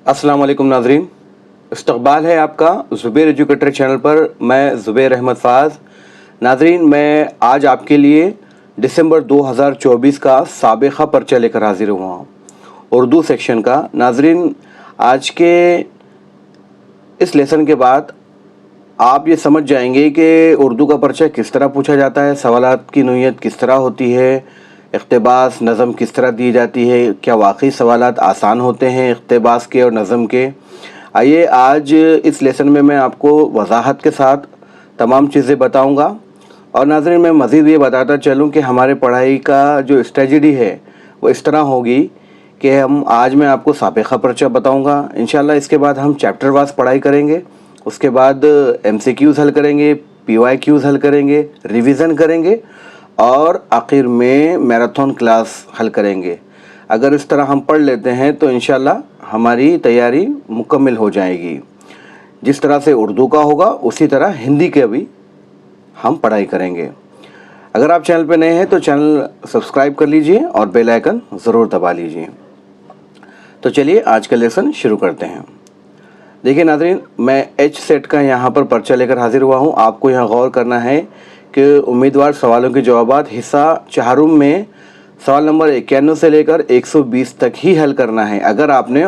अस्सलाम वालेकुम नाजरीन, इस्तकबाल है आपका ज़ुबैर एजुकेटर चैनल पर। मैं ज़ुबैर अहमद फ़ाज़। नाजरीन, मैं आज आपके लिए दिसंबर 2024 का साबिक़ा पर्चा लेकर हाज़िर हुआ हूँ, उर्दू सेक्शन का। नाजरीन, आज के इस लेसन के बाद आप ये समझ जाएंगे कि उर्दू का पर्चा किस तरह पूछा जाता है, सवालात की नोयत किस तरह होती है, इक़्तिबास नज़म किस तरह दी जाती है, क्या वाकई सवालात आसान होते हैं इक़्तिबास के और नज़म के। आइए आज इस लेसन में मैं आपको वजाहत के साथ तमाम चीज़ें बताऊंगा। और नाज़रीन, मैं मज़ीद ये बताता चलूँ कि हमारे पढ़ाई का जो स्ट्रेटजी है वो इस तरह होगी कि आज मैं आपको साबिक़ा पर्चा बताऊँगा। इंशाल्लाह इसके बाद हम चैप्टर वाइज़ पढ़ाई करेंगे, उसके बाद MCQs हल करेंगे, PYQs हल करेंगे, रिवीजन करेंगे और आखिर में मैराथन क्लास हल करेंगे। अगर इस तरह हम पढ़ लेते हैं तो इंशाल्लाह हमारी तैयारी मुकम्मल हो जाएगी। जिस तरह से उर्दू का होगा उसी तरह हिंदी के भी हम पढ़ाई करेंगे। अगर आप चैनल पर नए हैं तो चैनल सब्सक्राइब कर लीजिए और बेल आइकन ज़रूर दबा लीजिए। तो चलिए आज का लेसन शुरू करते हैं। देखिए नाज़रीन, मैं H सेट का यहाँ पर पर्चा लेकर हाजिर हुआ हूँ। आपको यहाँ गौर करना है कि उम्मीदवार सवालों के जवाबात हिस्सा चारुम में सवाल नंबर 91 से लेकर 120 तक ही हल करना है। अगर आपने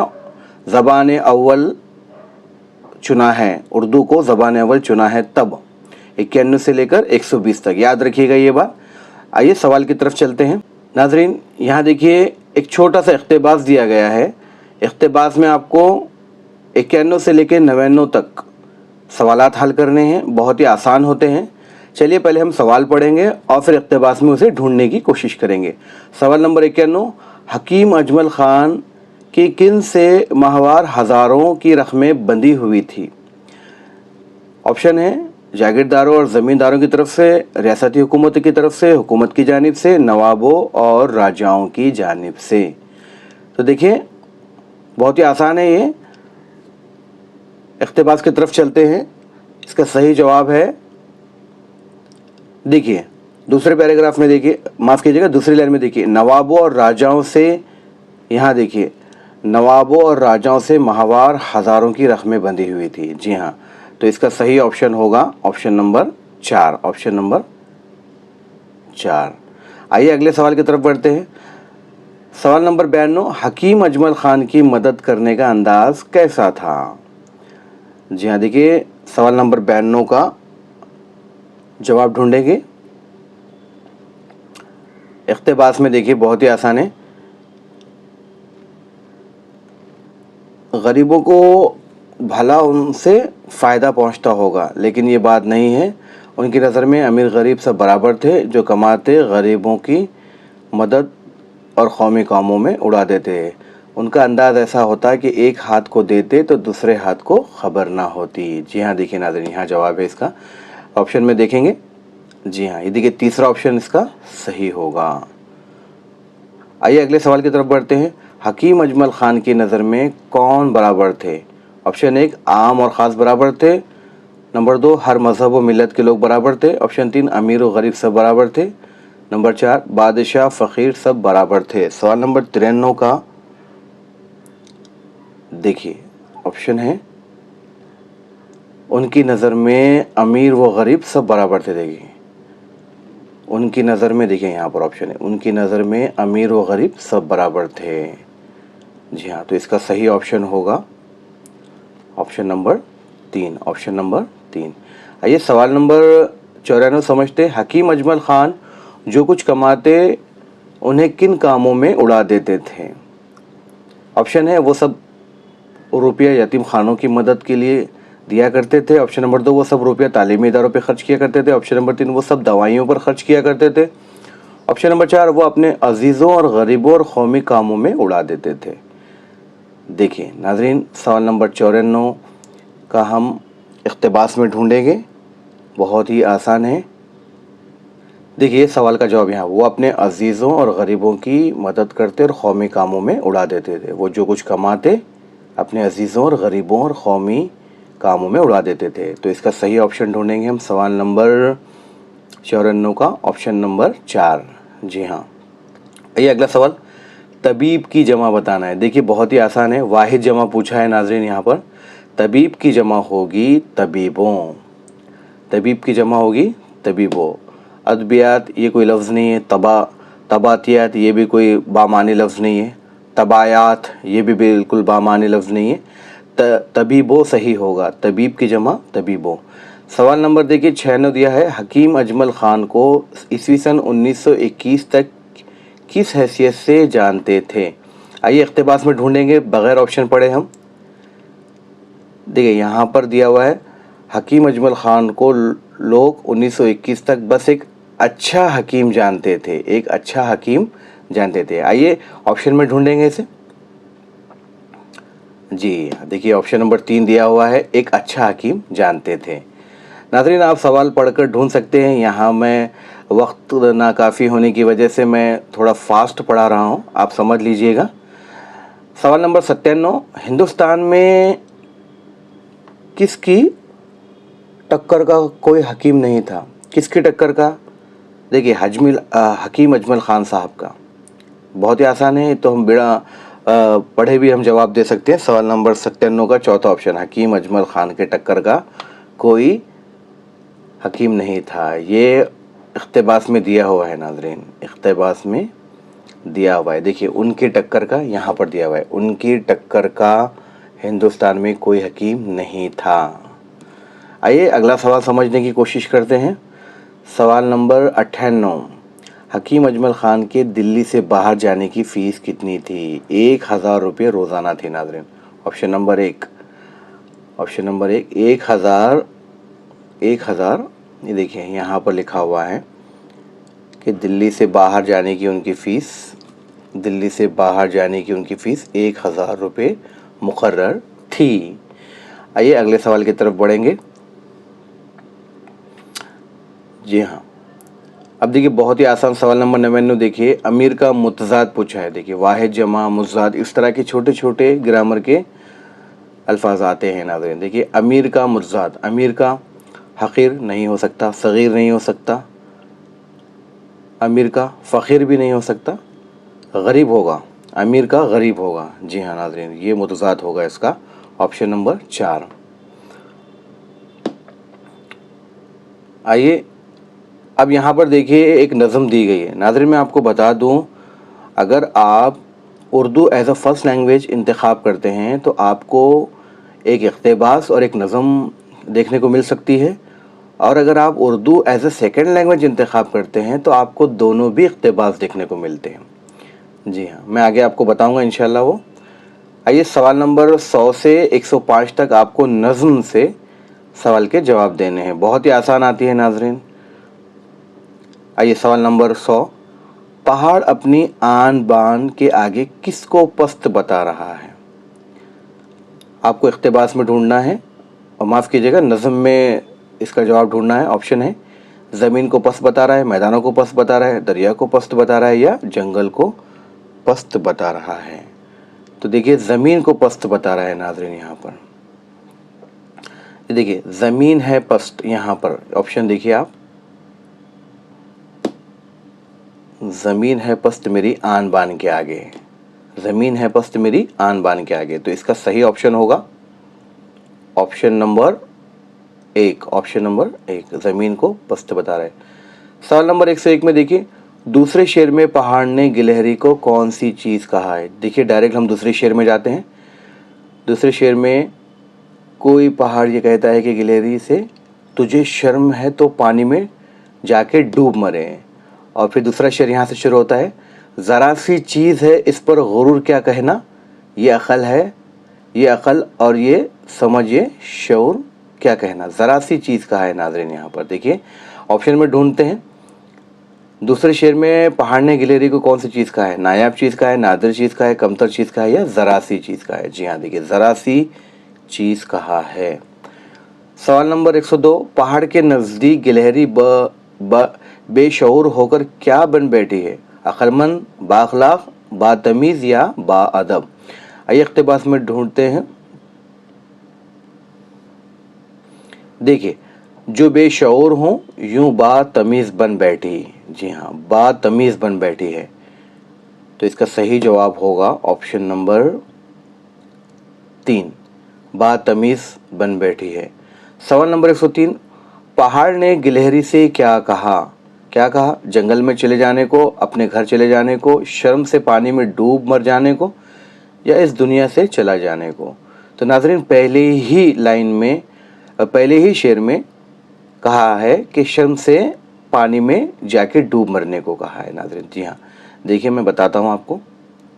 ज़बान अव्वल चुना है, उर्दू को ज़बान अव्वल चुना है, तब 91 से लेकर 120 तक, याद रखिएगा ये बात। आइए सवाल की तरफ चलते हैं। नाज़रीन, यहाँ देखिए एक छोटा सा इक़्तिबास दिया गया है। इक़्तिबास में आपको 91 से लेकर 99 तक सवालात हल करने हैं, बहुत ही आसान होते हैं। चलिए पहले हम सवाल पढ़ेंगे और फिर इक़्तिबास में उसे ढूंढने की कोशिश करेंगे। सवाल नंबर 91, हकीम अजमल ख़ान की किन से माहवार हज़ारों की रकमें बंधी हुई थी। ऑप्शन है जागीरदारों और ज़मींदारों की तरफ से, रियासती हुकूमत की तरफ से, हुकूमत की जानिब से, नवाबों और राजाओं की जानिब से। तो देखिए बहुत ही आसान है ये। इक़्तिबास की तरफ चलते हैं। इसका सही जवाब है, देखिए दूसरे पैराग्राफ में, देखिए माफ़ कीजिएगा दूसरी लाइन में, देखिए नवाबों और राजाओं से, यहाँ देखिए नवाबों और राजाओं से माहवार हज़ारों की रकमें बंधी हुई थी। जी हाँ, तो इसका सही ऑप्शन होगा ऑप्शन नंबर 4, ऑप्शन नंबर 4। आइए अगले सवाल की तरफ बढ़ते हैं। सवाल नंबर 92, हकीम अजमल ख़ान की मदद करने का अंदाज कैसा था। जी हाँ, देखिए सवाल नंबर 92 का जवाब ढूंढेंगे। इक़्तिबास में देखिए बहुत ही आसान है। गरीबों को भला उनसे फ़ायदा पहुंचता होगा, लेकिन ये बात नहीं है। उनकी नज़र में अमीर गरीब सब बराबर थे, जो कमाते गरीबों की मदद और कौमी कामों में उड़ा देते हैं। उनका अंदाज़ ऐसा होता है कि एक हाथ को देते तो दूसरे हाथ को खबर ना होती। जी हाँ, देखिए नाज़रीन, यहाँ जवाब है इसका, ऑप्शन में देखेंगे। जी हाँ, ये देखिए तीसरा ऑप्शन इसका सही होगा। आइए अगले सवाल की तरफ बढ़ते हैं। हकीम अजमल ख़ान की नज़र में कौन बराबर थे। ऑप्शन 1, आम और ख़ास बराबर थे। नंबर 2, हर मज़हब व मिलत के लोग बराबर थे। ऑप्शन 3, अमीर व गरीब सब बराबर थे। नंबर 4, बादशाह फ़कीर सब बराबर थे। सवाल नंबर 93 का देखिए ऑप्शन है, उनकी नज़र में अमीर व गरीब सब बराबर थे। देखिए उनकी नज़र में, देखिए यहाँ पर ऑप्शन है, उनकी नज़र में अमीर व गरीब सब बराबर थे। जी हाँ, तो इसका सही ऑप्शन होगा ऑप्शन नंबर 3, ऑप्शन नंबर 3। आइए सवाल नंबर 94 समझते। हकीम अजमल ख़ान जो कुछ कमाते उन्हें किन कामों में उड़ा देते थे। ऑप्शन है वो सब रुपया यतीम खानों की मदद के लिए दिया करते थे। ऑप्शन नंबर 2, वो सब रुपया तालीमी इदारों पर खर्च किया करते थे। ऑप्शन नंबर 3, वो सब दवाइयों पर खर्च किया करते थे। ऑप्शन नंबर 4, वो अपने अजीज़ों और गरीबों और कौमी कामों में उड़ा देते थे। देखिए नाज़रीन, सवाल नंबर 94 का हम इक़्तिबास में ढूंढेंगे, बहुत ही आसान है। देखिए सवाल का जवाब यहाँ, वो अपने अजीज़ों और गरीबों की मदद करते और कौमी कामों में उड़ा देते थे। वो जो कुछ कमाते अपने अजीज़ों और गरीबों और कौमी कामों में उड़ा देते थे। तो इसका सही ऑप्शन ढूंढेंगे हम सवाल नंबर 94 का ऑप्शन नंबर 4। जी हाँ। ये अगला सवाल, तबीब की जमा बताना है। देखिए बहुत ही आसान है, वाहिद जमा पूछा है नाजरीन यहाँ पर। तबीब की जमा होगी तबीबों, तबीब की जमा होगी तबीबों। अदबियात ये कोई लफ्ज़ नहीं है। तबातियात ये भी कोई बामानी लफ्ज़ नहीं है। तबायात ये भी बिल्कुल बामानी लफ्ज़ नहीं है। तबीबो सही होगा, तबीब की जमा तबीबो। सवाल नंबर देखिए 6 दिया है, हकीम अजमल ख़ान को ईस्वी सन 1921 तक किस हैसियत से जानते थे। आइए इख्तिबास में ढूंढेंगे बग़ैर ऑप्शन पढ़े हम। देखिए यहाँ पर दिया हुआ है, हकीम अजमल ख़ान को लोग 1921 तक बस एक अच्छा हकीम जानते थे, एक अच्छा हकीम जानते थे। आइए ऑप्शन में ढूंढेंगे इसे। जी देखिए ऑप्शन नंबर 3 दिया हुआ है, एक अच्छा हकीम जानते थे। नाज़रीन आप सवाल पढ़कर ढूंढ सकते हैं। यहाँ मैं वक्त नाकाफ़ी होने की वजह से मैं थोड़ा फास्ट पढ़ा रहा हूँ, आप समझ लीजिएगा। सवाल नंबर 97, हिंदुस्तान में किसकी टक्कर का कोई हकीम नहीं था। किसकी टक्कर का? देखिए हकीम अजमल ख़ान साहब का। बहुत ही आसान है, तो हम बिना पढ़े भी हम जवाब दे सकते हैं। सवाल नंबर 97 का चौथा ऑप्शन, हकीम अजमल ख़ान के टक्कर का कोई हकीम नहीं था। ये इख्तिबास में दिया हुआ है नाज़रीन, इख्तिबास में दिया हुआ है। देखिए उनकी टक्कर का यहाँ पर दिया हुआ है, उनकी टक्कर का हिंदुस्तान में कोई हकीम नहीं था। आइए अगला सवाल समझने की कोशिश करते हैं। सवाल नंबर 98, हकीम अजमल ख़ान के दिल्ली से बाहर जाने की फ़ीस कितनी थी। 1000 रुपये रोज़ाना थी नाज़रीन। ऑप्शन नंबर 1, 1000 ये देखिए यहाँ पर लिखा हुआ है कि दिल्ली से बाहर जाने की उनकी फ़ीस 1000 रुपये मुकर्रर थी। आइए अगले सवाल की तरफ बढ़ेंगे। जी हाँ, अब देखिए बहुत ही आसान सवाल नंबर 99 देखिए, अमीर का मुतज़ाद पूछा है। देखिए वाहिद जमा मुतज़ाद इस तरह के छोटे छोटे ग्रामर के अल्फाज आते हैं नाज़रीन। देखिए अमीर का मुतज़ाद, अमीर का हक़ीर नहीं हो सकता, सग़ीर नहीं हो सकता, अमीर का फ़कीर भी नहीं हो सकता, गरीब होगा, अमीर का गरीब होगा। जी हाँ नाज़रीन, ये मुतज़ाद होगा इसका, ऑप्शन नंबर 4। आइए अब यहाँ पर देखिए एक नज़म दी गई है नाज़रीन। मैं आपको बता दूँ, अगर आप Urdu as a first language इंतख़ाब करते हैं तो आपको एक इक़्तिबास और एक नज़म देखने को मिल सकती है, और अगर आप Urdu as a second language इंतख़ाब करते हैं तो आपको दोनों भी इक़्तिबास देखने को मिलते हैं। जी हाँ, मैं आगे आपको बताऊँगा इंशाल्लाह वो। आइए सवाल नंबर 100 से 105 तक आपको नज़म से सवाल के जवाब देने हैं। बहुत ही आसान आती है नाज़रीन। आइए सवाल नंबर 100, पहाड़ अपनी आन बान के आगे किसको पस्त बता रहा है। आपको इक़्तिबास में ढूंढना है, और माफ़ कीजिएगा नज़म में इसका जवाब ढूंढना है। ऑप्शन है, ज़मीन को पस्त बता रहा है, मैदानों को पस्त बता रहा है, दरिया को पस्त बता रहा है, या जंगल को पस्त बता रहा है। तो देखिए ज़मीन को पस्त बता रहा है नाज़रीन यहाँ पर। देखिए ज़मीन है पस्त, यहाँ पर ऑप्शन देखिए आप, ज़मीन है पस्त मेरी आन बान के आगे, ज़मीन है पस्त मेरी आन बान के आगे। तो इसका सही ऑप्शन होगा ऑप्शन नंबर 1, ज़मीन को पस्त बता रहा है। सवाल नंबर 101 में देखिए, दूसरे शेर में पहाड़ ने गिलहरी को कौन सी चीज़ कहा है। देखिए डायरेक्ट हम दूसरे शेर में जाते हैं। दूसरे शेर में कोई पहाड़ ये कहता है कि गिलहरी से, तुझे शर्म है तो पानी में जाके डूब मरे। और फिर दूसरा शेर यहाँ से शुरू होता है, ज़रा सी चीज़ है इस पर गुरूर क्या कहना, ये अक़ल है, ये अक़ल और ये समझ ये शऊर क्या कहना। ज़रा सी चीज़ कहा है नाज़रीन यहाँ पर। देखिए ऑप्शन में ढूंढते हैं, दूसरे शेर में पहाड़ ने गिलहरी को कौन सी चीज़ कहा है, नायाब चीज़ का है, नादिर चीज़ का है, कमतर चीज़ का है, या ज़रा सी चीज़ का है। जी हाँ देखिए ज़रा सी चीज़ कहा है। सवाल नंबर 102, पहाड़ के नज़दीक गिलहरी बेशऊर होकर क्या बन बैठी है, अक्लमंद, बाअखलाक, बातमीज़ या बाअदब। आइए इक़्तिबास में ढूंढते हैं। देखिए जो बेशऊर हों यूं बातमीज़ बन बैठी। जी हाँ बातमीज़ बन बैठी है। तो इसका सही जवाब होगा ऑप्शन नंबर 3, बातमीज़ बन बैठी है। सवाल नंबर 103, पहाड़ ने गिलहरी से क्या कहा? क्या कहा? जंगल में चले जाने को, अपने घर चले जाने को, शर्म से पानी में डूब मर जाने को, या इस दुनिया से चला जाने को? तो नाज़रीन, पहले ही शेर में कहा है कि शर्म से पानी में जाके डूब मरने को कहा है नाज़रीन। जी हाँ, देखिए मैं बताता हूँ आपको।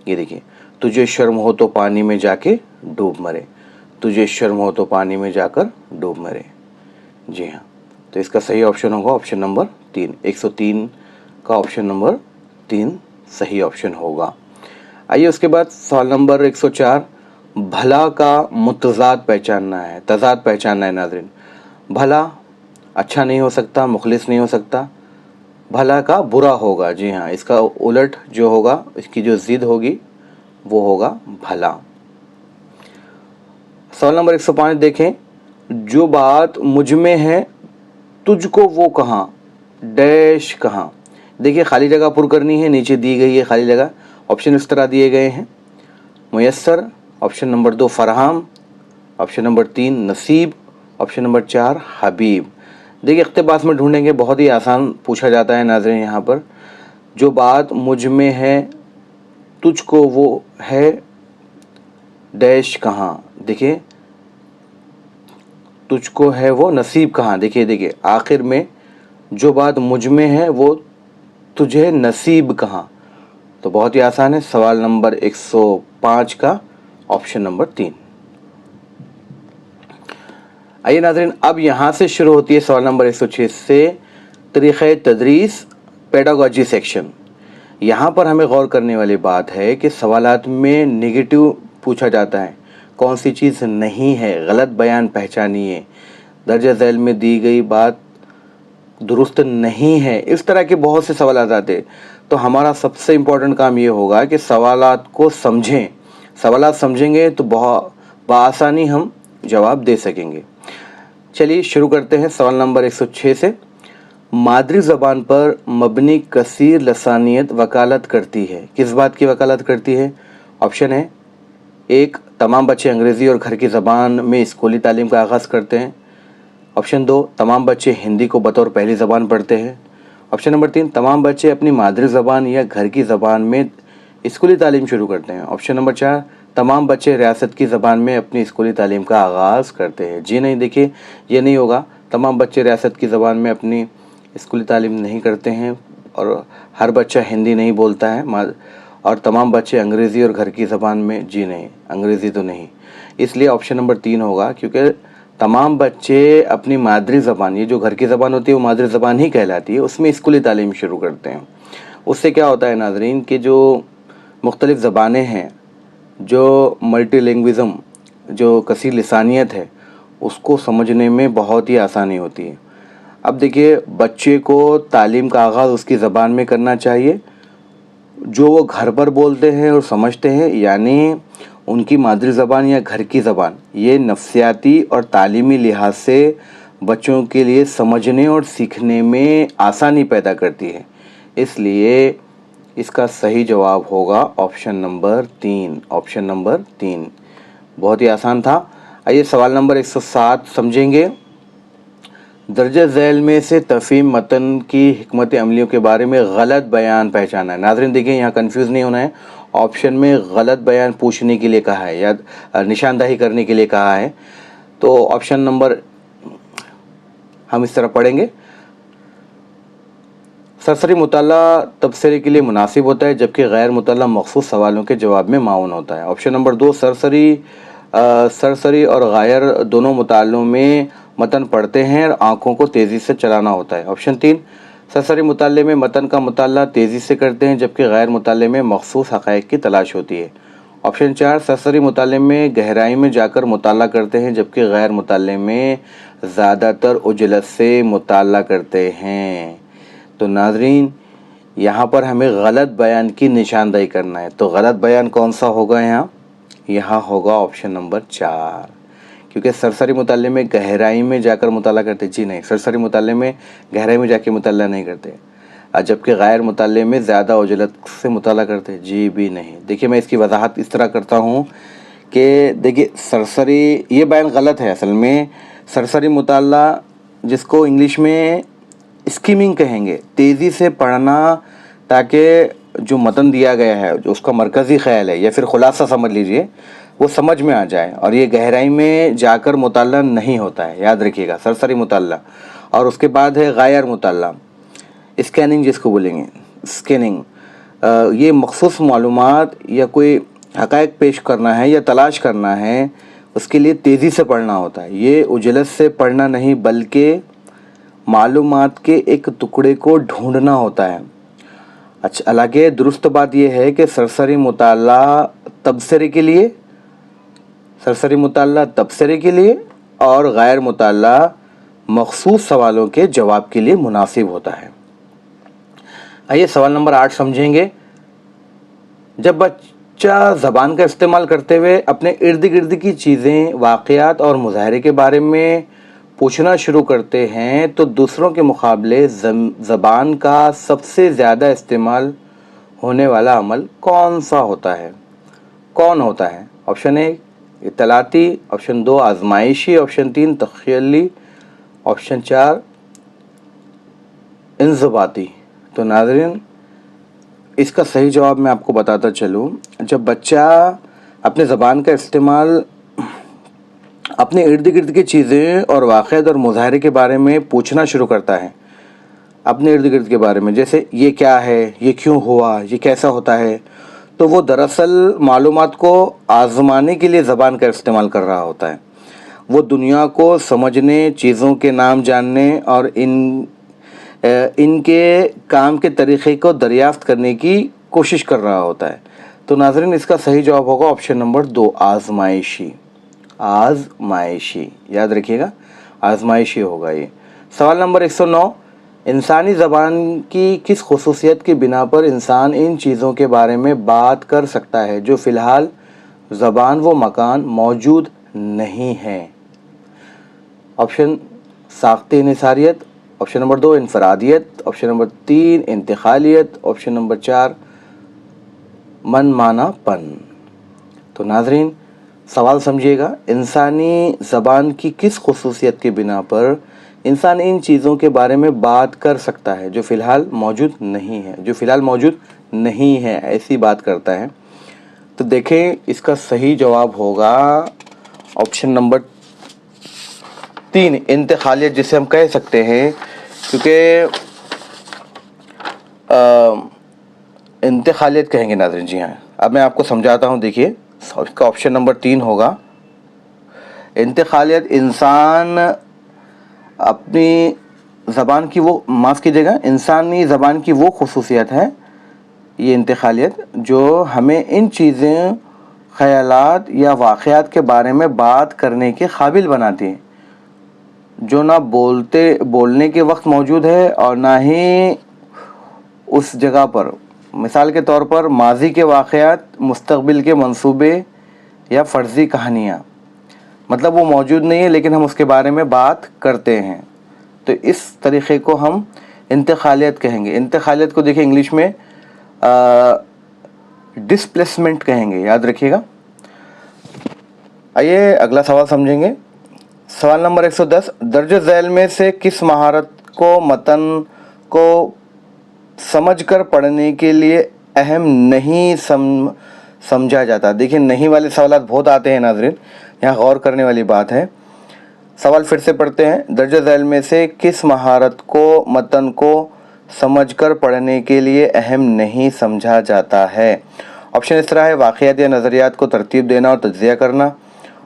ये देखिए, तुझे शर्म हो तो पानी में जाके डूब मरे, तुझे शर्म हो तो पानी में जाकर डूब मरे। जी हाँ, तो इसका सही ऑप्शन होगा ऑप्शन नंबर 3। 103 का ऑप्शन नंबर 3 सही ऑप्शन होगा। आइए उसके बाद सवाल नंबर 104, भला का मुतज़ाद पहचानना है, तज़ाद पहचानना है नाज़रीन। भला अच्छा नहीं हो सकता, मुखलिस नहीं हो सकता, भला का बुरा होगा। जी हाँ, इसका उलट जो होगा, इसकी जो ज़िद होगी वो होगा भला। सवाल नंबर 105 देखें, जो बात मुझ में है तुझको वो कहाँ, डैश कहाँ? देखिए खाली जगह पुर करनी है, नीचे दी गई है खाली जगह। ऑप्शन इस तरह दिए गए हैं, मुयस्सर, option number 2 Farham, option number 3 नसीब, ऑप्शन नंबर 4 हबीब। देखिए इक़्तिबास में ढूंढेंगे, बहुत ही आसान पूछा जाता है नाज़रीन। यहाँ पर जो बात मुझ में है तुझको वो है डैश कहाँ? देखिए तुझको है वो नसीब कहाँ? देखिए आखिर में जो बात मुझ में है वो तुझे नसीब कहाँ? तो बहुत ही आसान है, सवाल नंबर 105 का ऑप्शन नंबर 3। आइए नाज़रीन, अब यहाँ से शुरू होती है सवाल नंबर 106 से तरीक़े तदरीस पेडागॉजी सेक्शन। यहाँ पर हमें गौर करने वाली बात है कि सवालात में नेगेटिव पूछा जाता है, कौन सी चीज़ नहीं है, गलत बयान पहचानिए, दर्ज झैल में दी गई बात दुरुस्त नहीं है, इस तरह के बहुत से सवाल आते। तो हमारा सबसे इम्पोर्टेंट काम ये होगा कि सवालात को समझें। सवालात समझेंगे तो बहुत बआसानी हम जवाब दे सकेंगे। चलिए शुरू करते हैं सवाल नंबर 106 से। मादरी ज़बान पर मबनी कसीर लसानियत वकालत करती है, किस बात की वकालत करती है? ऑप्शन है 1, तमाम बच्चे अंग्रेज़ी और घर की ज़बान में स्कूली तालीम का आगाज़ करते हैं। ऑप्शन 2, तमाम बच्चे हिंदी को बतौर पहली ज़बान पढ़ते हैं। ऑप्शन नंबर 3, तमाम बच्चे अपनी मादरी ज़बान या घर की ज़बान में स्कूली तालीम शुरू करते हैं। ऑप्शन नंबर 4, तमाम बच्चे रियासत की ज़बान में अपनी स्कूली तालीम का आगाज़ करते हैं। जी नहीं, देखिए ये नहीं होगा, तमाम बच्चे रियासत की ज़बान में अपनी स्कूली तालीम नहीं करते हैं, और हर बच्चा हिंदी नहीं बोलता है, और तमाम बच्चे अंग्रेज़ी और घर की ज़बान में, जी नहीं, अंग्रेज़ी तो नहीं। इसलिए ऑप्शन नंबर 3 होगा, क्योंकि तमाम बच्चे अपनी मादरी ज़बान, ये जो घर की ज़बान होती है वो मादरी ज़बान ही कहलाती है, उसमें स्कूली तालीम शुरू करते हैं। उससे क्या होता है नाज़रीन कि जो मुख्तलिफ़ ज़बानें हैं, जो मल्टीलिंग्विज़म, जो कसीर लिसानियत है, उसको समझने में बहुत ही आसानी होती है। अब देखिए, बच्चे को तालीम का आगाज़ उसकी ज़बान में करना चाहिए जो वो घर पर बोलते हैं और समझते हैं, यानी उनकी मादरी ज़बान या घर की ज़बान। ये नफ्सियाती और तालीमी लिहाज से बच्चों के लिए समझने और सीखने में आसानी पैदा करती है। इसलिए इसका सही जवाब होगा ऑप्शन नंबर 3। ऑप्शन नंबर 3 बहुत ही आसान था। आइए सवाल नंबर 107 समझेंगे। दर्ज झैल में से तफ़हीम मतन की हिकमत अमलियों के बारे में गलत बयान पहचाना है। नाज़रीन देखिए, यहाँ कंफ्यूज नहीं होना है, ऑप्शन में गलत बयान पूछने के लिए कहा है या निशानदही करने के लिए कहा है। तो ऑप्शन नंबर हम इस तरह पढ़ेंगे, सरसरी मुताला तबसरे के लिए मुनासिब होता है, जबकि गैर मुताला मखसूस सवालों के जवाब में माउन होता है। ऑप्शन नंबर 2, सरसरी और गायर दोनों मुतालों में मतन पढ़ते हैं और आँखों को तेज़ी से चलाना होता है। ऑप्शन 3, सरसरी मुताले में मतन का मुताला तेज़ी से करते हैं, जबकि गैर मुताले में मखसूस हक़ाइक़ की तलाश होती है। ऑप्शन 4, सरसरी मुताले में गहराई में जाकर मुताला करते हैं, जबकि गैर मुताले में ज़्यादातर उजलत से मुताला करते हैं। तो नाज़रीन यहाँ पर हमें गलत बयान की निशानदही करना है। तो गलत बयान कौन सा होगा? यहाँ होगा ऑप्शन नंबर 4, क्योंकि सरसरी मुताले में गहराई में जाकर मुताला करते, जी नहीं, सरसरी मुताले में गहराई में जाके मुताला नहीं करते। جبکہ غیر مطالعے میں زیادہ عجلت سے مطالعہ کرتے ہیں؟ جی بھی نہیں۔ دیکھیے میں اس کی وضاحت اس طرح کرتا ہوں کہ دیکھیے سرسری، یہ بیان غلط ہے اصل میں۔ سرسری مطالعہ جس کو انگلش میں اسکیمنگ کہیں گے، تیزی سے پڑھنا تاکہ جو متن دیا گیا ہے، جو اس کا مرکزی خیال ہے یا پھر خلاصہ سمجھ لیجئے، وہ سمجھ میں آ جائے، اور یہ گہرائی میں جا کر مطالعہ نہیں ہوتا ہے، یاد رکھیے گا، سرسری مطالعہ۔ اور اس کے بعد ہے غیر مطالعہ، اسکیننگ جس کو بولیں گے، اسکیننگ۔ یہ مخصوص معلومات یا کوئی حقائق پیش کرنا ہے یا تلاش کرنا ہے، اس کے لیے تیزی سے پڑھنا ہوتا ہے۔ یہ عجلت سے پڑھنا نہیں بلکہ معلومات کے ایک ٹکڑے کو ڈھونڈنا ہوتا ہے۔ اچھا، حالانکہ درست بات یہ ہے کہ سرسری مطالعہ تبصرے کے لیے اور غیر مطالعہ مخصوص سوالوں کے جواب کے لیے مناسب ہوتا ہے۔ آئیے سوال نمبر 8 سمجھیں گے۔ جب بچہ زبان کا استعمال کرتے ہوئے اپنے ارد گرد کی چیزیں، واقعات اور مظاہرے کے بارے میں پوچھنا شروع کرتے ہیں تو دوسروں کے مقابلے زبان کا سب سے زیادہ استعمال ہونے والا عمل کون ہوتا ہے؟ آپشن 1 اطلاعاتی، آپشن 2 آزمائشی، آپشن 3 تخیلی، آپشن 4 انضباطی۔ تو ناظرین اس کا صحیح جواب میں آپ کو بتاتا چلوں، جب بچہ اپنے زبان کا استعمال اپنے ارد گرد کی چیزیں اور واقعات اور مظاہرے کے بارے میں پوچھنا شروع کرتا ہے، اپنے ارد گرد کے بارے میں، جیسے یہ کیا ہے، یہ کیوں ہوا، یہ کیسا ہوتا ہے، تو وہ دراصل معلومات کو آزمانے کے لیے زبان کا استعمال کر رہا ہوتا ہے۔ وہ دنیا کو سمجھنے، چیزوں کے نام جاننے اور ان کے کام کے طریقے کو دریافت کرنے کی کوشش کر رہا ہوتا ہے۔ تو ناظرین اس کا صحیح جواب ہوگا آپشن نمبر 2 آزمائشی۔ یاد رکھیے گا، آزمائشی ہوگا یہ۔ سوال نمبر 109، انسانی زبان کی کس خصوصیت کی بنا پر انسان ان چیزوں کے بارے میں بات کر سکتا ہے جو فی الحال زبان و مکان موجود نہیں ہیں؟ آپشن ساختی انحصاریت، آپشن نمبر 2 انفرادیت، آپشن نمبر 3 انتقالیت، آپشن نمبر 4 من مانا پن۔ تو ناظرین سوال سمجھیے گا، انسانی زبان کی کس خصوصیت کی بنا پر انسان ان چیزوں کے بارے میں بات کر سکتا ہے جو فی الحال موجود نہیں ہے، ایسی بات کرتا ہے؟ تو دیکھیں اس کا صحیح جواب ہوگا آپشن نمبر 3 انتقالیت، جسے ہم کہہ سکتے ہیں، کیونکہ انتقالیت کہیں گے ناظرین۔ جی ہاں، اب میں آپ کو سمجھاتا ہوں۔ دیکھیے اس کا آپشن نمبر 3 ہوگا انتقالیت۔ انسان اپنی زبان کی انسانی زبان کی وہ خصوصیت ہے، یہ انتقالیت، جو ہمیں ان چیزیں، خیالات یا واقعات کے بارے میں بات کرنے کے قابل بناتی ہے جو نہ بولنے کے وقت موجود ہے اور نہ ہی اس جگہ پر۔ مثال کے طور پر ماضی کے واقعات، مستقبل کے منصوبے یا فرضی کہانیاں، مطلب وہ موجود نہیں ہے لیکن ہم اس کے بارے میں بات کرتے ہیں، تو اس طریقے کو ہم انتقالیت کہیں گے۔ انتقالیت کو دیکھیں انگلش میں ڈسپلیسمنٹ کہیں گے، یاد رکھیے گا۔ آئیے اگلا سوال سمجھیں گے۔ سوال نمبر 110، درج ذیل میں سے کس مہارت کو متن کو سمجھ کر پڑھنے کے لیے اہم نہیں سمجھا جاتا؟ دیکھیں نہیں والے سوالات بہت آتے ہیں ناظرین، یہاں غور کرنے والی بات ہے۔ سوال پھر سے پڑھتے ہیں، درج ذیل میں سے کس مہارت کو متن کو سمجھ کر پڑھنے کے لیے اہم نہیں سمجھا جاتا ہے؟ آپشن اس طرح ہے، واقعات یا نظریات کو ترتیب دینا اور تجزیہ کرنا،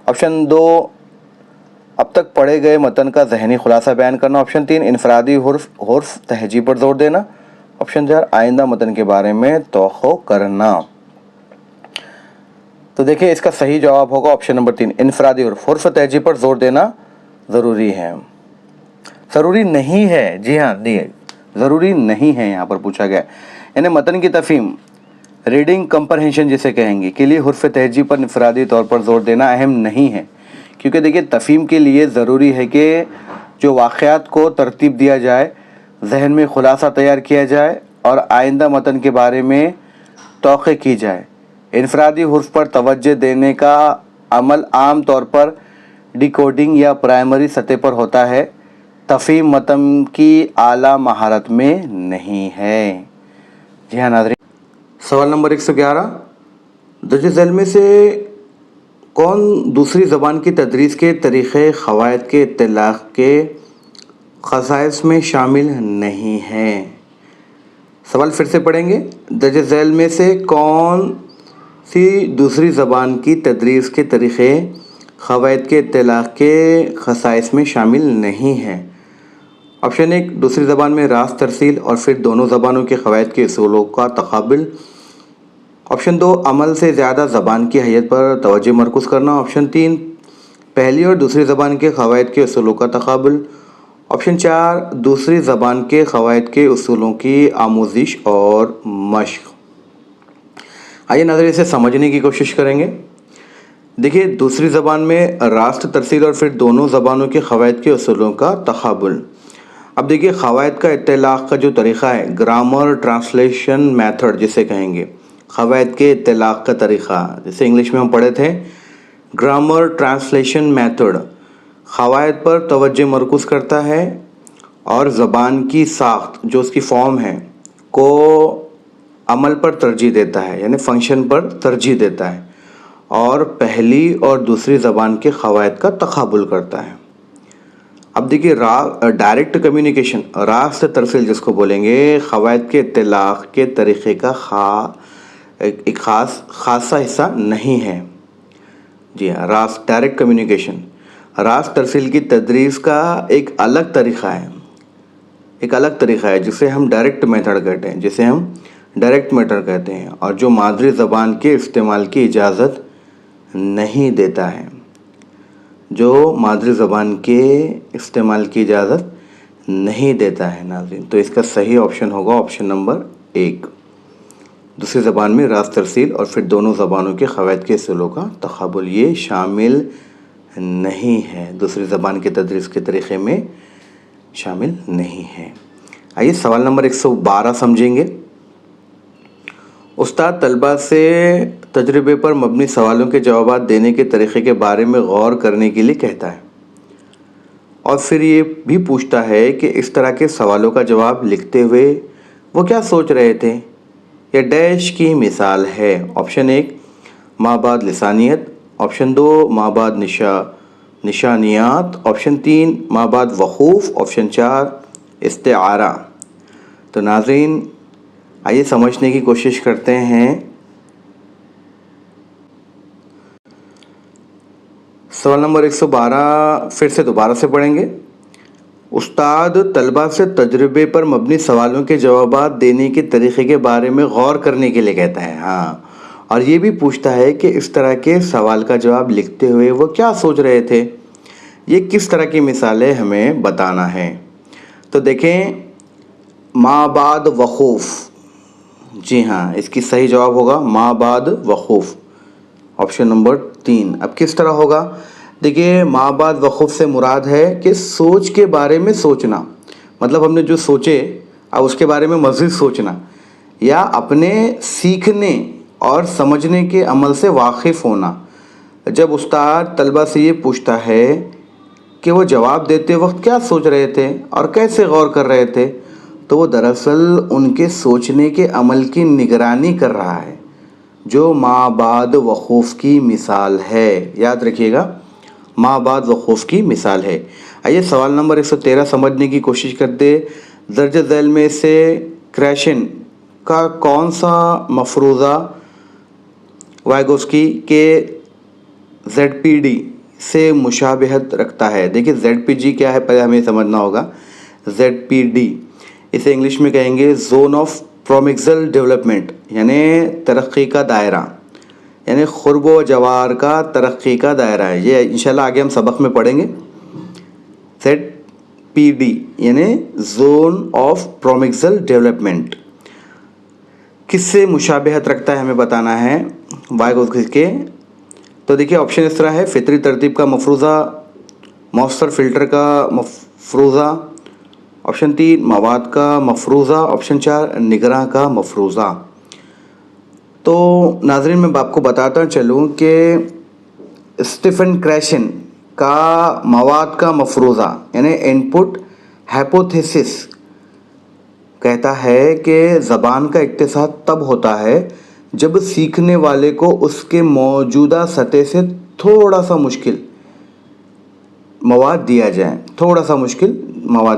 آپشن 2 اب تک پڑھے گئے متن کا ذہنی خلاصہ بیان کرنا، آپشن 3 انفرادی حرف تہجی پر زور دینا، آپشن 4 آئندہ متن کے بارے میں توقع کرنا۔ تو دیکھیں اس کا صحیح جواب ہوگا آپشن نمبر 3 انفرادی حرف تہجی پر زور دینا ضروری ہے، ضروری نہیں ہے۔ جی ہاں، ضروری نہیں ہے، یہاں پر پوچھا گیا، یعنی متن کی تفہیم، ریڈنگ کمپرہینشن جسے کہیں گے، کے لیے حرف تہجی پر انفرادی طور پر زور دینا اہم نہیں ہے، کیونکہ دیکھیے تفہیم کے لیے ضروری ہے کہ جو واقعات کو ترتیب دیا جائے ذہن میں خلاصہ تیار کیا جائے اور آئندہ متن کے بارے میں توقع کی جائے۔ انفرادی حروف پر توجہ دینے کا عمل عام طور پر ڈیکوڈنگ یا پرائمری سطح پر ہوتا ہے، تفہیم متن کی اعلیٰ مہارت میں نہیں ہے۔ جی ہاں ناظرین، سوال نمبر 111، درج ذیل میں سے کون دوسری زبان کی تدریس کے طریقے قواعد کے اطلاق کے خصائص میں شامل نہیں ہے؟ سوال پھر سے پڑھیں گے۔ درج ذیل میں سے کون سی دوسری زبان کی تدریس کے طریقے قواعد کے اطلاق کے خصائص میں شامل نہیں ہے؟ آپشن 1، دوسری زبان میں راست ترسیل اور پھر دونوں زبانوں کے قواعد کے اصولوں کا تقابل۔ آپشن 2، عمل سے زیادہ زبان کی حیت پر توجہ مرکوز کرنا۔ آپشن 3، پہلی اور دوسری زبان کے قواعد کے اصولوں کا تقابل۔ آپشن 4، دوسری زبان کے قواعد کے اصولوں کی آموزش اور مشق۔ آئیے ناظرین اسے سمجھنے کی کوشش کریں گے۔ دیکھیے، دوسری زبان میں راست ترسیل اور پھر دونوں زبانوں کے قواعد کے اصولوں کا تقابل۔ اب دیکھیے، قواعد کا اطلاق کا جو طریقہ ہے، گرامر ٹرانسلیشن میتھڈ جسے کہیں گے، قواعد کے اطلاق کا طریقہ جسے انگلش میں ہم پڑھے تھے گرامر ٹرانسلیشن میتھڈ، قواعد پر توجہ مرکوز کرتا ہے اور زبان کی ساخت جو اس کی فارم ہے کو عمل پر ترجیح دیتا ہے، یعنی فنکشن پر ترجیح دیتا ہے، اور پہلی اور دوسری زبان کے قواعد کا تقابل کرتا ہے۔ اب دیکھیے، ڈائریکٹ کمیونیکیشن، راست ترسیل جس کو بولیں گے، قواعد کے اطلاق کے طریقے کا ایک خاصا حصہ نہیں ہے۔ جی ہاں، ڈائریکٹ کمیونیکیشن، راست ترسیل کی تدریس کا ایک الگ طریقہ ہے، جسے ہم ڈائریکٹ میتھڈ کہتے ہیں اور جو مادری زبان کے استعمال کی اجازت نہیں دیتا ہے، ناظرین۔ تو اس کا صحیح آپشن ہوگا آپشن نمبر 1، دوسری زبان میں راست ترسیل اور پھر دونوں زبانوں کے قواعد کے اصولوں کا تقابل، یہ شامل نہیں ہے، دوسری زبان کے تدریس کے طریقے میں شامل نہیں ہے۔ آئیے سوال نمبر 112 سمجھیں گے۔ استاد طلبہ سے تجربے پر مبنی سوالوں کے جوابات دینے کے طریقے کے بارے میں غور کرنے کے لیے کہتا ہے، اور پھر یہ بھی پوچھتا ہے کہ اس طرح کے سوالوں کا جواب لکھتے ہوئے وہ کیا سوچ رہے تھے۔ یہ ڈیش کی مثال ہے۔ آپشن 1، مابعد لسانیت۔ آپشن 2، مابعد نشانیات۔ آپشن 3، مابعد وقوف۔ آپشن 4، استعارہ۔ تو ناظرین آئیے سمجھنے کی کوشش کرتے ہیں۔ سوال نمبر 112 پھر سے دوبارہ سے پڑھیں گے۔ استاد طلبہ سے تجربے پر مبنی سوالوں کے جوابات دینے کے طریقے کے بارے میں غور کرنے کے لیے کہتا ہے، اور یہ بھی پوچھتا ہے کہ اس طرح کے سوال کا جواب لکھتے ہوئے وہ کیا سوچ رہے تھے۔ یہ کس طرح کی مثالیں ہمیں بتانا ہے۔ تو دیکھیں، مابعد وقوف، جی ہاں، اس کی صحیح جواب ہوگا مابعد وقوف، آپشن نمبر 3۔ اب کس طرح ہوگا؟ دیکھیے، مابعد وقوف سے مراد ہے کہ سوچ کے بارے میں سوچنا، مطلب ہم نے جو سوچے اب اس کے بارے میں مزید سوچنا، یا اپنے سیکھنے اور سمجھنے کے عمل سے واقف ہونا۔ جب استاد طلبہ سے یہ پوچھتا ہے کہ وہ جواب دیتے وقت کیا سوچ رہے تھے اور کیسے غور کر رہے تھے، تو وہ دراصل ان کے سوچنے کے عمل کی نگرانی کر رہا ہے، جو مابعد وقوف کی مثال ہے۔ یاد رکھیے گا، مابعد وقوف کی مثال ہے۔ آئیے سوال نمبر 113 سمجھنے کی کوشش کرتے۔ درج ذیل میں سے کریشن کا کون سا مفروضہ وائگوسکی کے ZPD سے مشابہت رکھتا ہے؟ دیکھیے، ZPG کیا ہے پہلے ہمیں سمجھنا ہوگا۔ ZPD اسے انگلش میں کہیں گے زون آف پرومکسل ڈیولپمنٹ، یعنی ترقی کا دائرہ، یعنی قرب و جوار کا ترقی کا دائرہ ہے۔ یہ انشاءاللہ آگے ہم سبق میں پڑھیں گے۔ ZPD یعنی زون آف پرومکسل ڈیولپمنٹ کس سے مشابہت رکھتا ہے ہمیں بتانا ہے وائگوسکی کے۔ تو دیکھیے، آپشن اس طرح ہے: فطری ترتیب کا مفروضہ، مؤثر فلٹر کا مفروضہ، ऑप्शन 3 मवाद का मफरूज़ा, ऑप्शन 4 निगरां का मफरूज़ा। तो नाज़रीन मैं आपको बताता चलूँ कि स्टीफन क्रैशन का मवाद का मफरूज़ा यानी इनपुट हाइपोथेसिस कहता है कि ज़बान का इक्तिसाद तब होता है जब सीखने वाले को उसके मौजूदा सतह से थोड़ा सा मुश्किल मवाद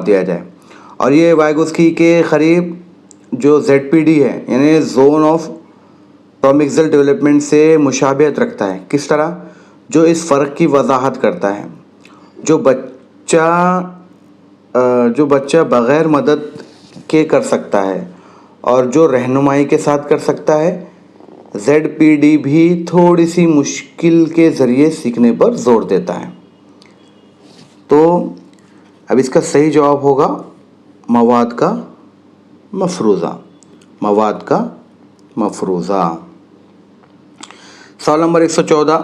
दिया जाए और ये वाइगोस्की के करीब जो ZPD है यानी जोन ऑफ प्रोमिक्सल डेवलपमेंट से मुशाबिहत रखता है। किस तरह? जो इस फ़र्क की वजाहत करता है, जो बच्चा बग़ैर मदद के कर सकता है और जो रहनुमाई के साथ कर सकता है, ZPD भी थोड़ी सी मुश्किल के ज़रिए सीखने पर जोर देता है। तो अब इसका सही जवाब होगा मवाद का मफरूज़ा। सवाल नंबर 114,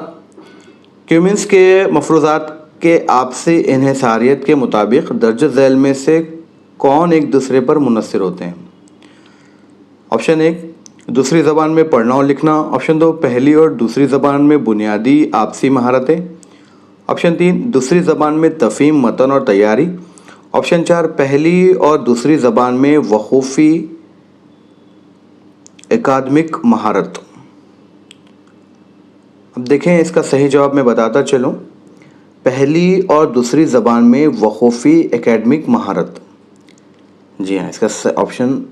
क्यूमिन्स के मफरूज़ात के आपसी इन्हिसारियत के मुताबिक दर्ज झैल में से कौन एक दूसरे पर मुनहसर होते हैं? ऑप्शन 1 दूसरी ज़बान में पढ़ना और लिखना, ऑप्शन 2 पहली और दूसरी ज़बान में बुनियादी आपसी महारतें, ऑप्शन 3 दूसरी ज़बान में तफ़हीम, मतन और तैयारी, ऑप्शन 4 पहली और दूसरी ज़बान में वक़ूफ़ी एकाडमिक महारत। अब देखें इसका सही जवाब मैं बताता चलूँ, पहली और दूसरी ज़बान में वक़ूफ़ी एकेडमिक महारत। जी हाँ, इसका ऑप्शन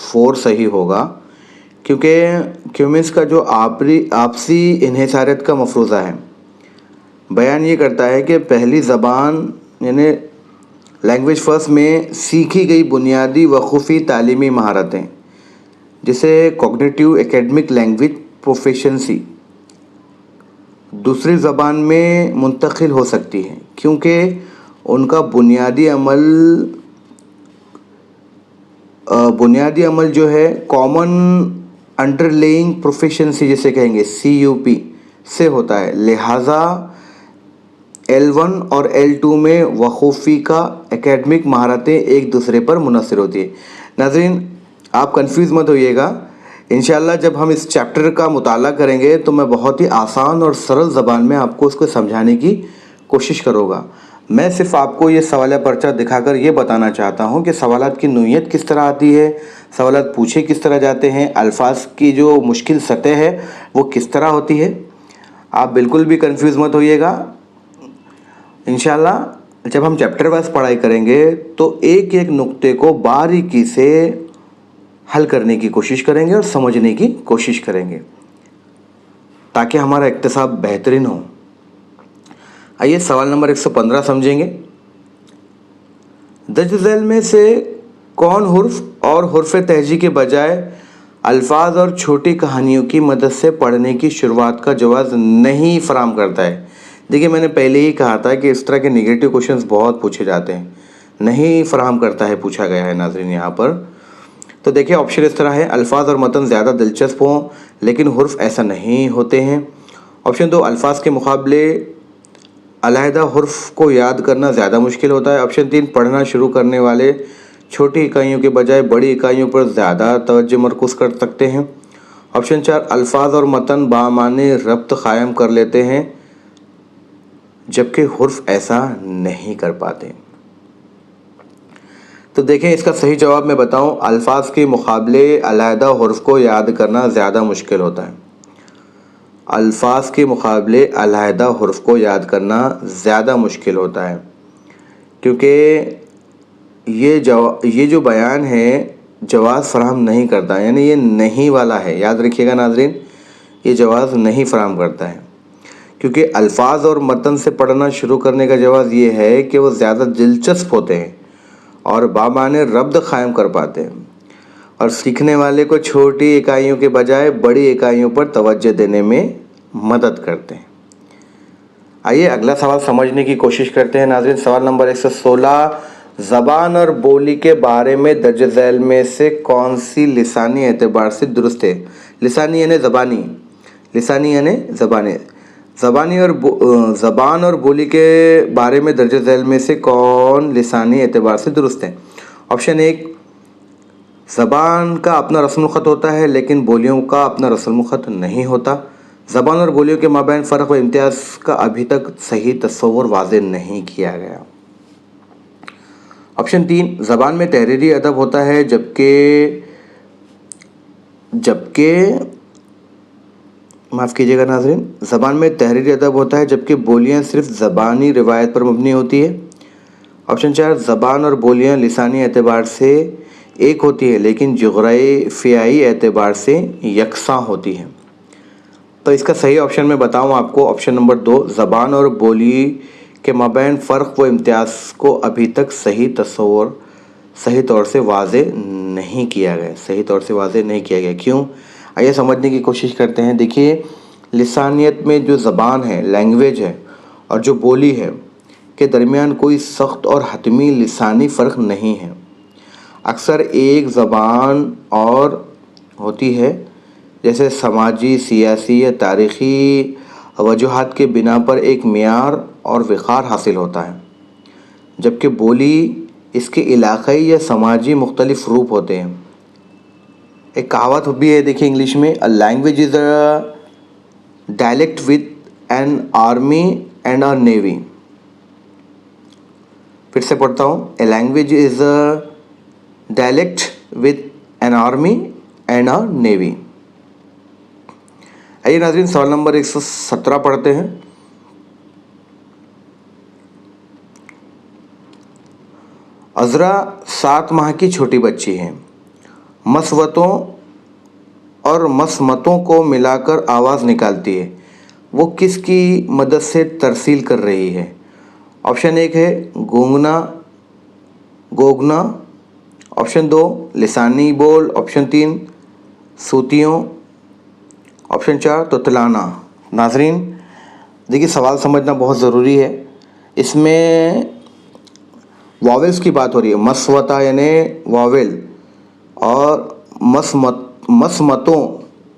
4 सही होगा क्योंकि क्यूमिन्स का जो आपसी इन्हिसारियत का मफरूज़ा है बयान ये करता है कि पहली ज़बान यानी लैंग्वेज फर्स्ट में सीखी गई बुनियादी वक़ूफ़ी तालीमी महारतें जिसे कॉग्निटिव एकेडमिक लैंग्वेज प्रोफिशिएंसी दूसरी ज़बान में मुंतकिल हो सकती है क्योंकि उनका बुनियादी अमल जो है कॉमन अंडरलेइंग प्रोफिशिएंसी जिसे कहेंगे CUP से होता है। लिहाजा L1 और L2 में वक़ूफ़ी का एकेडमिक महारतें एक दूसरे पर मुनहसर होती है। नाज़रीन आप कंफ्यूज मत होइएगा, इंशाल्लाह जब हम इस चैप्टर का मुताला करेंगे तो मैं बहुत ही आसान और सरल ज़बान में आपको उसको समझाने की कोशिश करूँगा। मैं सिर्फ आपको ये सवाल पर्चा दिखाकर ये बताना चाहता हूँ कि सवालात की नोयत किस तरह आती है, सवालात पूछे किस तरह जाते हैं, अल्फाज की जो मुश्किल सतह है वो किस तरह होती है। आप बिल्कुल भी कंफ्यूज मत होइएगा। इंशाल्लाह जब हम चैप्टर वाइज पढ़ाई करेंगे तो एक एक नुक्ते को बारीकी से हल करने की कोशिश करेंगे और समझने की कोशिश करेंगे ताकि हमारा इक्तिसाब बेहतरीन हो। आइए सवाल नंबर 115 समझेंगे। दर्ज झैल में से कौन हुर्फ और हुर्फ तहजी के बजाय अल्फाज और छोटी कहानियों की मदद से पढ़ने की शुरुआत का जवाब नहीं फराहम करता है? देखिए मैंने पहले ही कहा था कि इस तरह के नेगेटिव क्वेश्चंस बहुत पूछे जाते हैं, नहीं फराहम करता है पूछा गया है नाज़रीन यहाँ पर। तो देखिए ऑप्शन इस तरह है, अल्फाज और मतन ज़्यादा दिलचस्प हों लेकिन हुर्फ ऐसा नहीं होते हैं। ऑप्शन 2 अल्फाज के मुकाबले अलहदा हुर्फ को याद करना ज़्यादा मुश्किल होता है। ऑप्शन 3 पढ़ना शुरू करने वाले छोटी इकाइयों के बजाय बड़ी इकाइयों पर ज़्यादा तवज्जो मरकूज़ कर सकते हैं। ऑप्शन 4 अल्फाज और मतन बामाने रब्त क़ायम कर लेते हैं जबकि हुर्फ ऐसा नहीं कर पाते। तो देखें इसका सही जवाब मैं बताऊं, अल्फाज के मुकाबले अलहदा हुर्फ को याद करना ज़्यादा मुश्किल होता है। अल्फाज के मुकाबले अलहदा हुर्फ को याद करना ज़्यादा मुश्किल होता है क्योंकि ये जो बयान है जवाब फराहम नहीं करता, यानी ये नहीं वाला है। याद रखिएगा नाज़रीन, ये जवाब नहीं फराहम करता है क्योंकि अल्फाज और मतन से पढ़ना शुरू करने का जवाब ये है कि वो ज़्यादा दिलचस्प होते हैं और बामाने रब्त क़ायम कर पाते हैं और सीखने वाले को छोटी इकाइयों के बजाय बड़ी इकाइयों पर तवज्जो देने में मदद करते हैं। आइए अगला सवाल समझने की कोशिश करते हैं नाज़रीन। सवाल नंबर 116, ज़बान और बोली के बारे में दर्ज झैल में से कौन सी लिसानी एतबार से दुरुस्त है? लिसानी यानी ज़बानी, ज़बान और बोली के बारे में दर्ज झैल में से कौन लिसानी एतबार से दुरुस्त है? آپشن 1، زبان کا اپنا رسم الخط ہوتا ہے لیکن بولیوں کا اپنا رسم الخط نہیں ہوتا۔ زبان اور بولیوں کے مابین فرق و امتیاز کا ابھی تک صحیح تصور واضح نہیں کیا گیا۔ آپشن 3، زبان میں تحریری ادب ہوتا ہے جبکہ معاف کیجیے گا ناظرین، زبان میں تحریری ادب ہوتا ہے جبکہ بولیاں صرف زبانی روایت پر مبنی ہوتی ہے۔ آپشن 4، زبان اور بولیاں لسانی اعتبار سے ایک ہوتی ہے لیکن جغرافیائی اعتبار سے یکساں ہوتی ہے۔ تو اس کا صحیح آپشن میں بتاؤں آپ کو، آپشن نمبر 2، زبان اور بولی کے مابین فرق و امتیاز کو ابھی تک صحیح طور سے واضح نہیں کیا گیا۔ کیوں؟ آئیے سمجھنے کی کوشش کرتے ہیں۔ دیکھیے، لسانیت میں جو زبان ہے، لینگویج ہے، اور جو بولی ہے کے درمیان کوئی سخت اور حتمی لسانی فرق نہیں ہے۔ اکثر ایک زبان اور ہوتی ہے، جیسے سماجی، سیاسی یا تاریخی وجوہات کے بنا پر ایک معیار اور وقار حاصل ہوتا ہے، جبکہ بولی اس کے علاقائی یا سماجی مختلف روپ ہوتے ہیں۔ ایک کہاوت بھی ہے، دیکھیں انگلش میں، "A language is a dialect with an army and a navy"۔ پھر سے پڑھتا ہوں، "A language is a dialect with an army and a navy"۔ آئیے ناظرین، سوال نمبر 117 پڑھتے ہیں۔ عذرا 7 ماہ کی چھوٹی بچی ہے، مسوتوں اور مسمتوں کو ملا کر آواز نکالتی ہے، وہ کس کی مدد سے ترسیل کر رہی ہے؟ آپشن 1 ہے گونگنا، آپشن 2 لسانی بول، آپشن 3 صوتیوں، آپشن 4 تتلانا۔ ناظرین دیکھیے، سوال سمجھنا بہت ضروری ہے۔ اس میں واولز کی بات ہو رہی ہے، مسوتا یعنی واول، اور مسمتوں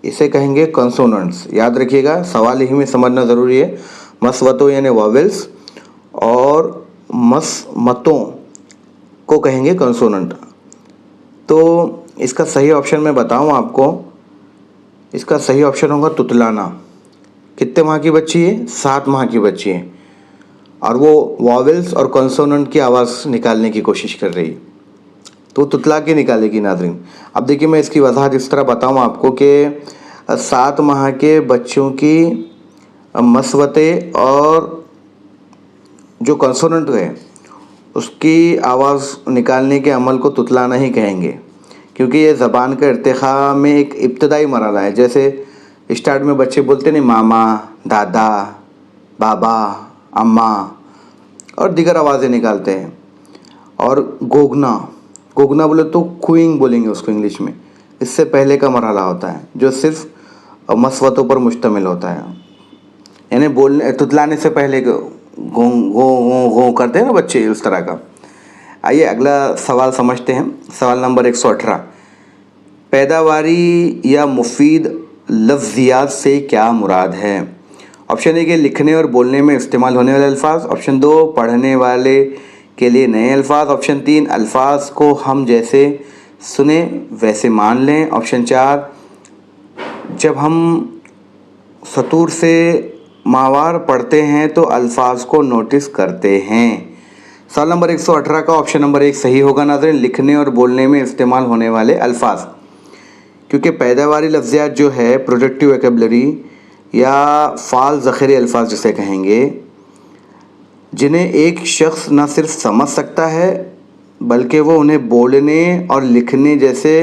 اسے کہیں گے کنسوننٹس۔ یاد رکھیے گا، سوال ہی میں سمجھنا ضروری ہے۔ مسوتوں یعنی واولز اور مسمتوں کو کہیں گے کنسوننٹ۔ تو اس کا صحیح آپشن میں بتاؤں آپ کو، اس کا صحیح آپشن ہوگا تتلانا۔ کتنے ماہ کی بچی ہے؟ 7 ماہ کی بچی ہے، اور وہ واولز اور کنسوننٹ کی آواز نکالنے کی کوشش کر رہی ہے، تو تتلا کے نکالے گی ناظرین۔ اب دیکھیے، میں اس کی وضاحت اس طرح بتاؤں آپ کو کہ 7 ماہ کے بچوں کی مسوتیں اور جو کنسوننٹ ہے اس کی آواز نکالنے کے عمل کو تتلانا ہی کہیں گے، کیونکہ یہ زبان کا ارتقاء میں ایک ابتدائی مرحلہ ہے۔ جیسے اسٹارٹ میں بچے بولتے نہیں، ماما، دادا، بابا، اماں اور دیگر آوازیں نکالتے ہیں۔ اور گونگنا بولے تو کوئنگ بولیں گے اس کو انگلش میں، اس سے پہلے کا مرحلہ ہوتا ہے جو صرف مسوتوں پر مشتمل ہوتا ہے، یعنی بولنے تتلانے سے پہلے گوں کرتے ہیں نا بچے، اس طرح کا۔ آئیے اگلا سوال سمجھتے ہیں۔ سوال نمبر 118، پیداواری یا مفید لفظیات سے کیا مراد ہے؟ آپشن 1 ہے لکھنے اور بولنے میں استعمال ہونے والے الفاظ، آپشن 2 پڑھنے والے کے لیے نئے الفاظ، آپشن 3 الفاظ کو ہم جیسے سنیں ویسے مان لیں، آپشن 4 جب ہم سطور سے ماوار پڑھتے ہیں تو الفاظ کو نوٹس کرتے ہیں۔ سوال نمبر 118 کا آپشن نمبر 1 صحیح ہوگا ناظرین، لکھنے اور بولنے میں استعمال ہونے والے الفاظ، کیونکہ پیداواری لفظیات جو ہے پروڈکٹیو ویکیبلری یا فعال ذخیرے الفاظ جسے کہیں گے، جنہیں ایک شخص نہ صرف سمجھ سکتا ہے بلکہ وہ انہیں بولنے اور لکھنے جیسے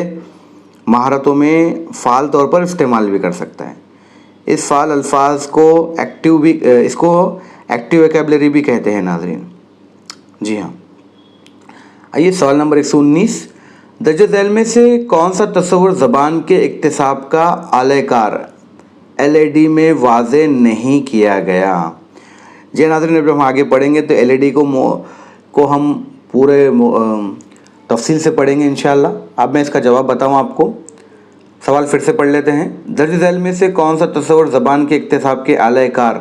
مہارتوں میں فعال طور پر استعمال بھی کر سکتا ہے۔ اس فعال الفاظ کو ایکٹیو ویکیبلری بھی کہتے ہیں ناظرین۔ جی ہاں، آئیے سوال نمبر 119، درج ذیل میں سے کون سا تصور زبان کے اکتساب کا اعلی کار LAD میں واضح نہیں کیا گیا؟ جی ناظرین، جب ہم آگے پڑھیں گے تو LAD کو ہم پورے تفصیل سے پڑھیں گے انشاءاللہ۔ اب میں اس کا جواب بتاؤں آپ کو۔ سوال پھر سے پڑھ لیتے ہیں، درج ذیل میں سے کون سا تصور زبان کے اکتساب کے اعلی کار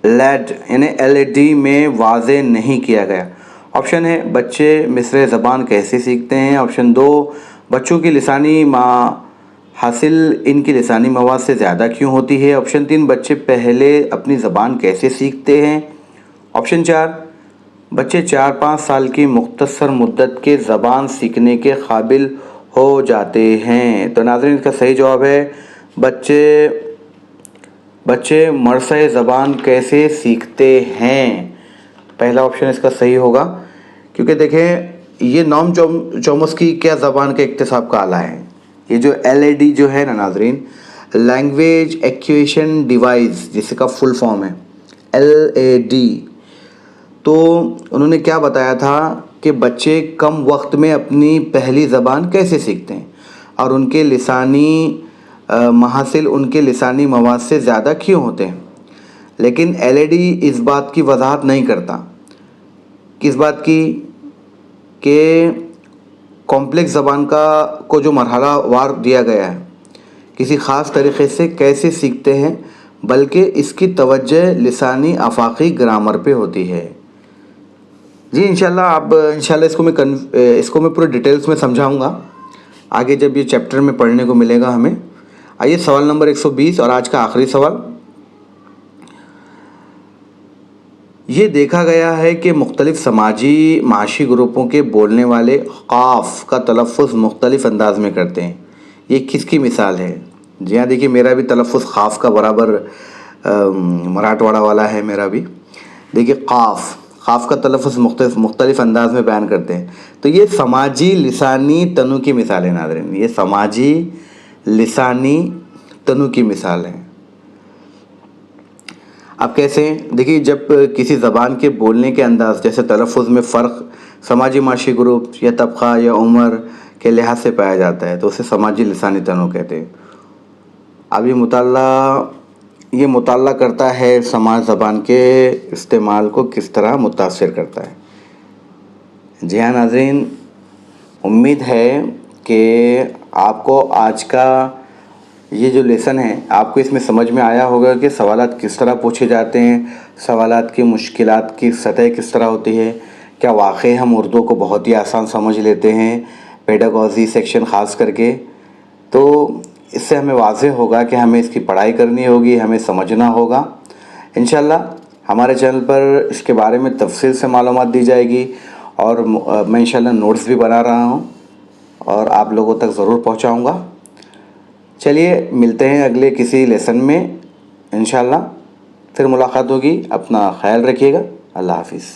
LAD یعنی LAD میں واضح نہیں کیا گیا؟ آپشن ہے بچے مصرع زبان کیسے سیکھتے ہیں. آپشن 2 بچوں کی لسانی حاصل ان کی لسانی مواد سے زیادہ کیوں ہوتی ہے. آپشن 3 بچے پہلے اپنی زبان کیسے سیکھتے ہیں. آپشن 4 بچے 4-5 سال کی مختصر مدت کے زبان سیکھنے کے قابل ہو جاتے ہیں. تو ناظرین اس کا صحیح جواب ہے بچے مرثع زبان کیسے سیکھتے ہیں. پہلا آپشن اس کا صحیح ہوگا، کیونکہ دیکھیں یہ نام چومسکی کیا زبان کے اکتساب کا آلہ ہے. یہ جو LAD جو ہے نا ناظرین، لینگویج ایکویشن ڈیوائس، جس کا فل فارم ہے LAD. تو انہوں نے کیا بتایا تھا کہ بچے کم وقت میں اپنی پہلی زبان کیسے سیکھتے ہیں اور ان کے لسانی محاصل ان کے لسانی مواد سے زیادہ کیوں ہوتے ہیں. لیکن LAD اس بات کی وضاحت نہیں کرتا. کس بات کی؟ کہ کمپلیکس زبان کو جو مرحلہ وار دیا گیا ہے کسی خاص طریقے سے کیسے سیکھتے ہیں، بلکہ اس کی توجہ لسانی آفاقی گرامر پہ ہوتی ہے. جی انشاءاللہ اس کو میں پورے ڈیٹیلز میں سمجھاؤں گا آگے جب یہ چیپٹر میں پڑھنے کو ملے گا ہمیں. آئیے سوال نمبر 120 اور آج کا آخری سوال. یہ دیکھا گیا ہے کہ مختلف سماجی معاشی گروپوں کے بولنے والے قاف کا تلفظ مختلف انداز میں کرتے ہیں. یہ کس کی مثال ہے؟ جی ہاں دیکھیے میرا بھی تلفظ قاف کا برابر مراٹھواڑہ والا ہے میرا بھی. دیکھیے قاف کا تلفظ مختلف انداز میں بیان کرتے ہیں. تو یہ سماجی لسانی تنوع کی مثال ہے ناظرین. یہ سماجی لسانی تنوع کی مثال ہے. اب کیسے؟ دیکھیے جب کسی زبان کے بولنے کے انداز جیسے تلفظ میں فرق سماجی معاشی گروپ یا طبقہ یا عمر کے لحاظ سے پایا جاتا ہے تو اسے سماجی لسانی تنوع کہتے ہیں. اب یہ مطالعہ کرتا ہے سماج زبان کے استعمال کو کس طرح متاثر کرتا ہے. جی ہاں ناظرین، امید ہے کہ آپ کو آج کا یہ جو لیسن ہے آپ کو اس میں سمجھ میں آیا ہوگا کہ سوالات کس طرح پوچھے جاتے ہیں، سوالات کی مشکلات کی سطح کس طرح ہوتی ہے. کیا واقعی ہم اردو کو بہت ہی آسان سمجھ لیتے ہیں، پیڈاگوجی سیکشن خاص کر کے؟ تو اس سے ہمیں واضح ہوگا کہ ہمیں اس کی پڑھائی کرنی ہوگی، ہمیں سمجھنا ہوگا. انشاءاللہ ہمارے چینل پر اس کے بارے میں تفصیل سے معلومات دی جائے گی اور میں انشاءاللہ نوٹس بھی بنا رہا ہوں اور آپ لوگوں تک ضرور پہنچاؤں گا. چلیے ملتے ہیں اگلے کسی لیسن میں انشاءاللہ. پھر ملاقات ہوگی. اپنا خیال رکھیے گا. اللہ حافظ.